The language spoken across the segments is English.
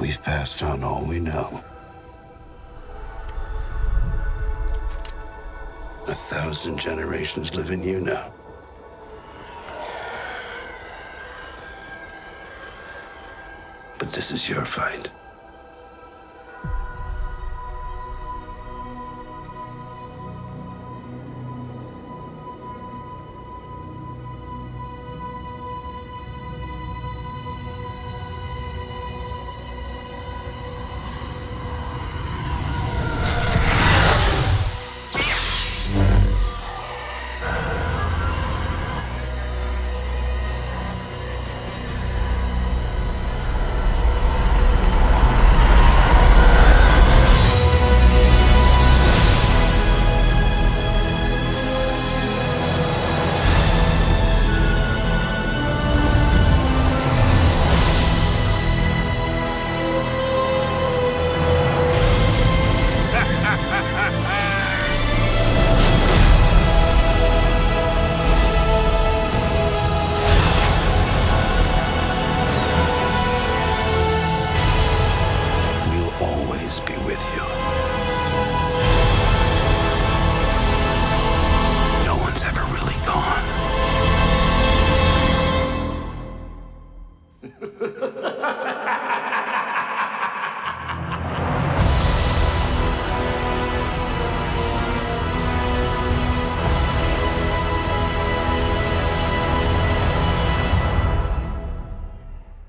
We've passed on all we know. 1,000 generations live in you now. But this is your fight. Be with you. No one's ever really gone.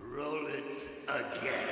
Roll it again.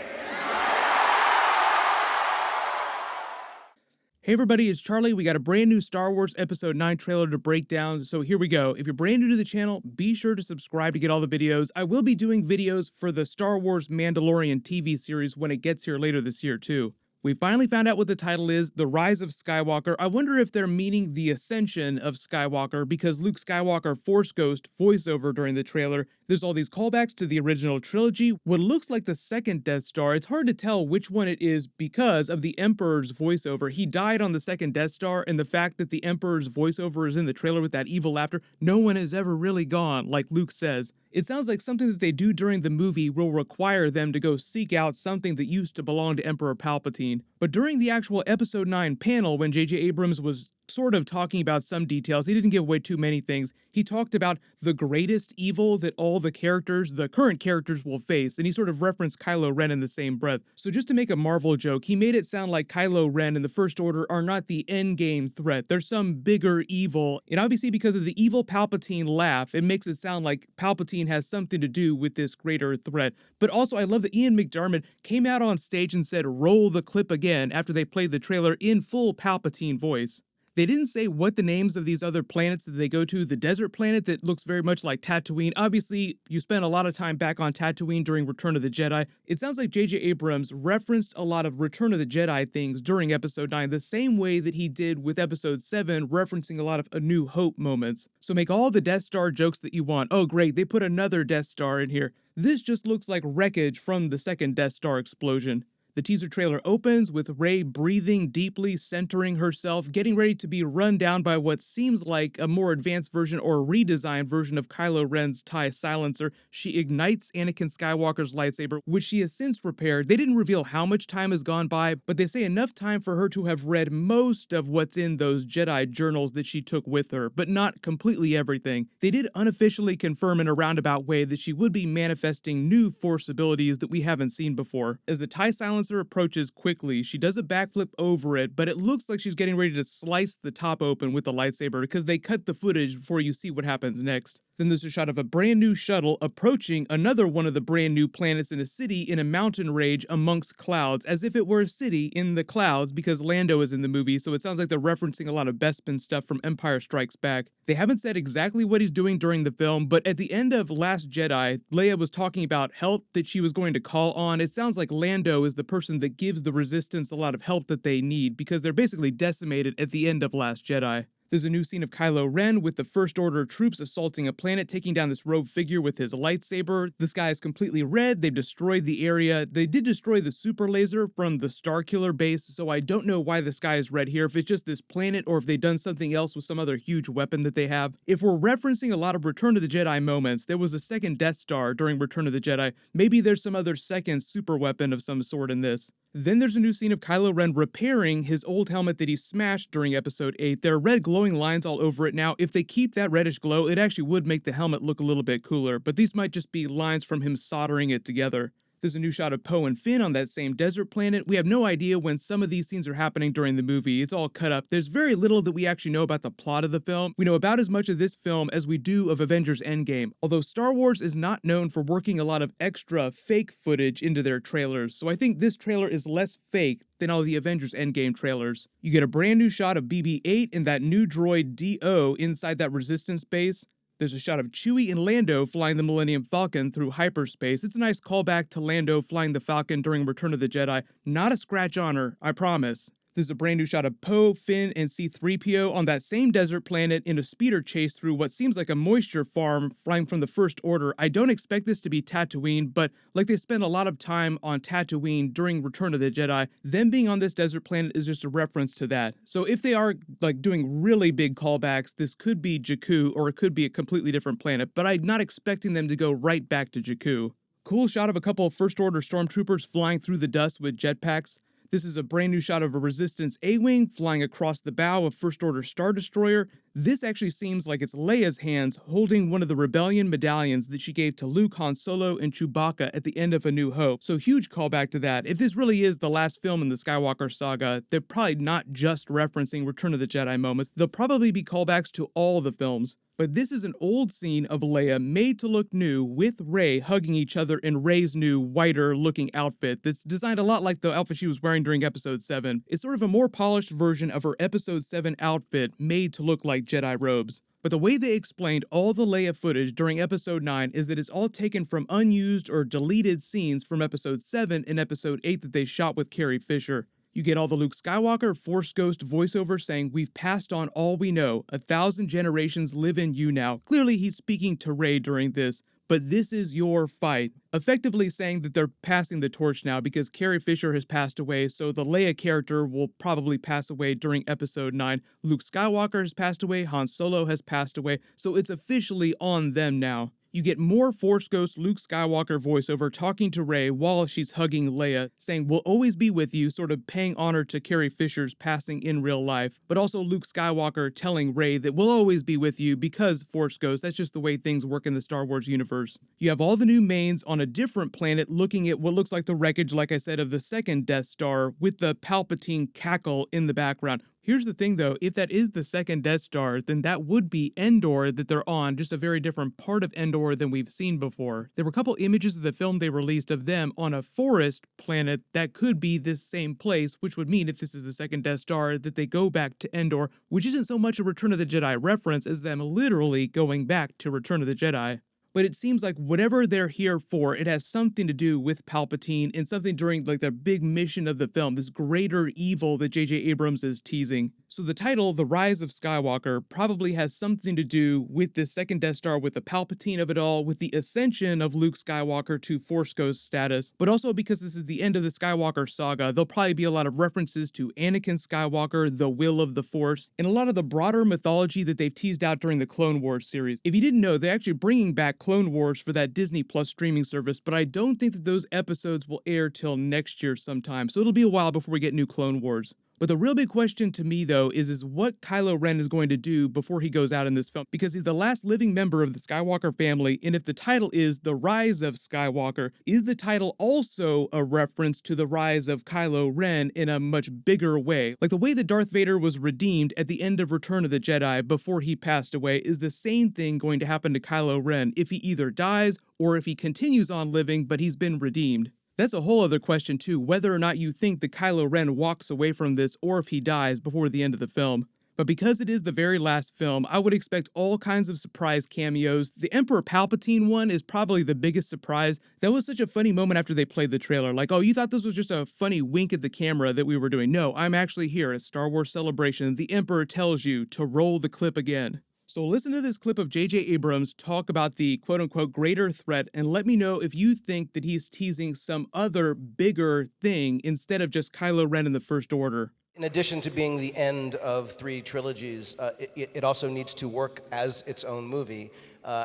Hey everybody, it's Charlie. We got a brand new Star Wars Episode 9 trailer to break down, so here we go. If you're brand new to the channel, be sure to subscribe to get all the videos. I will be doing videos for the Star Wars Mandalorian TV series when it gets here later this year too. We finally found out what the title is, The Rise of Skywalker. I wonder if they're meaning the ascension of Skywalker because Luke Skywalker Force Ghost voiceover during the trailer. There's all these callbacks to the original trilogy. What looks like the second Death Star, it's hard to tell which one it is because of the Emperor's voiceover. He died on the second Death Star, and the fact that the Emperor's voiceover is in the trailer with that evil laughter, no one has ever really gone, like Luke says. It sounds like something that they do during the movie will require them to go seek out something that used to belong to Emperor Palpatine. But during the actual Episode 9 panel, when J.J. Abrams was sort of talking about some details, he didn't give away too many things. He talked about the greatest evil that all the current characters will face, and he sort of referenced Kylo Ren in the same breath. So just to make a Marvel joke, he made it sound like Kylo Ren and the First Order are not the endgame threat. There's some bigger evil, and obviously because of the evil Palpatine laugh, it makes it sound like Palpatine has something to do with this greater threat. But also, I love that Ian McDiarmid came out on stage and said, "Roll the clip again," after they played the trailer in full Palpatine voice. They didn't say what the names of these other planets that they go to. The desert planet that looks very much like Tatooine. Obviously, you spent a lot of time back on Tatooine during Return of the Jedi. It sounds like J.J. Abrams referenced a lot of Return of the Jedi things during Episode 9, the same way that he did with Episode 7, referencing a lot of A New Hope moments. So make all the Death Star jokes that you want. Oh great, they put another Death Star in here. This just looks like wreckage from the second Death Star explosion. The teaser trailer opens with Rey breathing deeply, centering herself, getting ready to be run down by what seems like a more advanced version or a redesigned version of Kylo Ren's TIE silencer. She ignites Anakin Skywalker's lightsaber, which she has since repaired. They didn't reveal how much time has gone by, but they say enough time for her to have read most of what's in those Jedi journals that she took with her, but not completely everything. They did unofficially confirm in a roundabout way that she would be manifesting new Force abilities that we haven't seen before. As the TIE silencer approaches quickly, she does a backflip over it, but it looks like she's getting ready to slice the top open with the lightsaber because they cut the footage before you see what happens next. Then there's a shot of a brand new shuttle approaching another one of the brand new planets in a city in a mountain range amongst clouds, as if it were a city in the clouds because Lando is in the movie, so it sounds like they're referencing a lot of Bespin stuff from Empire Strikes Back. They haven't said exactly what he's doing during the film, but at the end of Last Jedi, Leia was talking about help that she was going to call on. It sounds like Lando is the person that gives the Resistance a lot of help that they need because they're basically decimated at the end of Last Jedi. There's a new scene of Kylo Ren with the First Order troops assaulting a planet, taking down this robed figure with his lightsaber. The sky is completely red. They've destroyed the area. They did destroy the super laser from the Starkiller base, so I don't know why the sky is red here, if it's just this planet or if they've done something else with some other huge weapon that they have. If we're referencing a lot of Return of the Jedi moments, there was a second Death Star during Return of the Jedi. Maybe there's some other second super weapon of some sort in this. Then there's a new scene of Kylo Ren repairing his old helmet that he smashed during Episode 8. There are red glowing lines all over it now. If they keep that reddish glow, it actually would make the helmet look a little bit cooler, but these might just be lines from him soldering it together. There's a new shot of Poe and Finn on that same desert planet. We have no idea when some of these scenes are happening during the movie. It's all cut up. There's very little that we actually know about the plot of the film. We know about as much of this film as we do of Avengers Endgame, although Star Wars is not known for working a lot of extra fake footage into their trailers, so I think this trailer is less fake than all the Avengers Endgame trailers. You get a brand new shot of BB-8 and that new droid D-O inside that Resistance base. There's a shot of Chewie and Lando flying the Millennium Falcon through hyperspace. It's a nice callback to Lando flying the Falcon during Return of the Jedi. Not a scratch on her, I promise. There's a brand new shot of Poe, Finn, and C-3PO on that same desert planet in a speeder chase through what seems like a moisture farm flying from the First Order. I don't expect this to be Tatooine, but like they spend a lot of time on Tatooine during Return of the Jedi, them being on this desert planet is just a reference to that. So if they are like doing really big callbacks, this could be Jakku or it could be a completely different planet, but I'm not expecting them to go right back to Jakku. Cool shot of a couple of First Order stormtroopers flying through the dust with jetpacks. This is a brand new shot of a Resistance A-Wing flying across the bow of First Order Star Destroyer. This actually seems like it's Leia's hands holding one of the Rebellion medallions that she gave to Luke, Han Solo, and Chewbacca at the end of A New Hope. So huge callback to that. If this really is the last film in the Skywalker saga, they're probably not just referencing Return of the Jedi moments. They'll probably be callbacks to all the films. But this is an old scene of Leia made to look new with Rey hugging each other in Rey's new, whiter looking outfit that's designed a lot like the outfit she was wearing during Episode 7. It's sort of a more polished version of her Episode 7 outfit made to look like Jedi robes. But the way they explained all the Leia footage during Episode 9 is that it's all taken from unused or deleted scenes from Episode 7 and Episode 8 that they shot with Carrie Fisher. You get all the Luke Skywalker Force Ghost voiceover saying, "We've passed on all we know. 1,000 generations live in you now." Clearly he's speaking to Rey during this, but this is your fight. Effectively saying that they're passing the torch now because Carrie Fisher has passed away, so the Leia character will probably pass away during Episode 9. Luke Skywalker has passed away, Han Solo has passed away, so it's officially on them now. You get more Force Ghost Luke Skywalker voiceover talking to Rey while she's hugging Leia, saying, "We'll always be with you," sort of paying honor to Carrie Fisher's passing in real life. But also Luke Skywalker telling Rey that we'll always be with you because Force Ghost, that's just the way things work in the Star Wars universe. You have all the new mains on a different planet looking at what looks like the wreckage, like I said, of the second Death Star with the Palpatine cackle in the background. Here's the thing though, if that is the second Death Star, then that would be Endor that they're on, just a very different part of Endor than we've seen before. There were a couple images of the film they released of them on a forest planet that could be this same place, which would mean if this is the second Death Star, that they go back to Endor, which isn't so much a Return of the Jedi reference as them literally going back to Return of the Jedi. But it seems like whatever they're here for, it has something to do with Palpatine and something during like the big mission of the film, this greater evil that J.J. Abrams is teasing. So the title, The Rise of Skywalker, probably has something to do with this second Death Star, with the Palpatine of it all, with the ascension of Luke Skywalker to Force Ghost status, but also because this is the end of the Skywalker saga, there'll probably be a lot of references to Anakin Skywalker, the will of the Force, and a lot of the broader mythology that they've teased out during the Clone Wars series. If you didn't know, they're actually bringing back Clone Wars for that Disney Plus streaming service, but I don't think that those episodes will air till next year sometime, so it'll be a while before we get new Clone Wars. But the real big question to me, though, is what Kylo Ren is going to do before he goes out in this film, because he's the last living member of the Skywalker family, and if the title is The Rise of Skywalker, is the title also a reference to the rise of Kylo Ren in a much bigger way? Like the way that Darth Vader was redeemed at the end of Return of the Jedi before he passed away, is the same thing going to happen to Kylo Ren if he either dies or if he continues on living but he's been redeemed? That's a whole other question too, whether or not you think that Kylo Ren walks away from this or if he dies before the end of the film. But because it is the very last film, I would expect all kinds of surprise cameos. The Emperor Palpatine one is probably the biggest surprise. That was such a funny moment after they played the trailer. Like, oh, you thought this was just a funny wink at the camera that we were doing. No, I'm actually here at Star Wars Celebration. The Emperor tells you to roll the clip again. So listen to this clip of J.J. Abrams talk about the quote-unquote greater threat and let me know if you think that he's teasing some other bigger thing instead of just Kylo Ren in the First Order. In addition to being the end of 3 trilogies, it also needs to work as its own movie.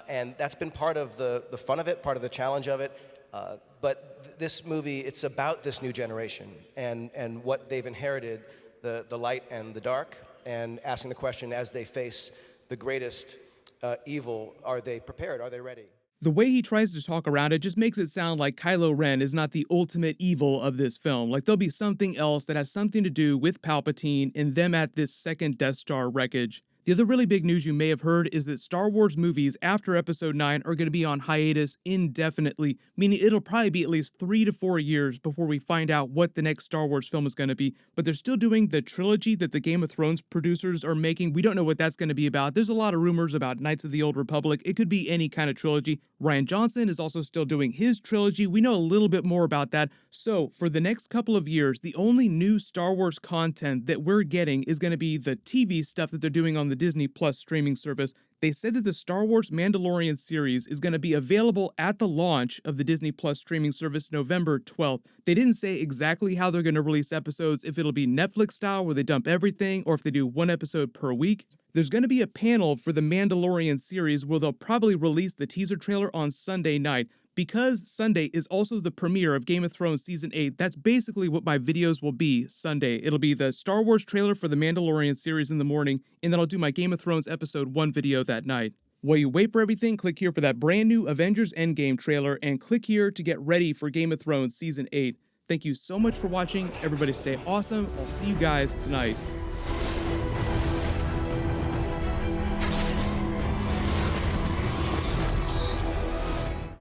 And that's been part of the fun of it, part of the challenge of it. But this movie, it's about this new generation and what they've inherited, the light and the dark, and asking the question as they face the greatest evil, are they prepared? Are they ready? The way he tries to talk around it just makes it sound like Kylo Ren is not the ultimate evil of this film. Like there'll be something else that has something to do with Palpatine and them at this second Death Star wreckage. The other really big news you may have heard is that Star Wars movies after Episode 9 are going to be on hiatus indefinitely, meaning it'll probably be at least 3 to 4 years before we find out what the next Star Wars film is going to be. But they're still doing the trilogy that the Game of Thrones producers are making. We don't know what that's going to be about. There's a lot of rumors about Knights of the Old Republic. It could be any kind of trilogy. Rian Johnson is also still doing his trilogy. We know a little bit more about that. So for the next couple of years, the only new Star Wars content that we're getting is going to be the TV stuff that they're doing on the Disney Plus streaming service. They said that the Star Wars Mandalorian series is going to be available at the launch of the Disney Plus streaming service November 12th. They didn't say exactly how they're going to release episodes, if it'll be Netflix style where they dump everything, or if they do 1 episode per week. There's going to be a panel for the Mandalorian series where they'll probably release the teaser trailer on Sunday night. Because Sunday is also the premiere of Game of Thrones Season 8, that's basically what my videos will be Sunday. It'll be the Star Wars trailer for the Mandalorian series in the morning, and then I'll do my Game of Thrones Episode 1 video that night. While you wait for everything, click here for that brand new Avengers Endgame trailer, and click here to get ready for Game of Thrones Season 8. Thank you so much for watching. Everybody stay awesome. I'll see you guys tonight.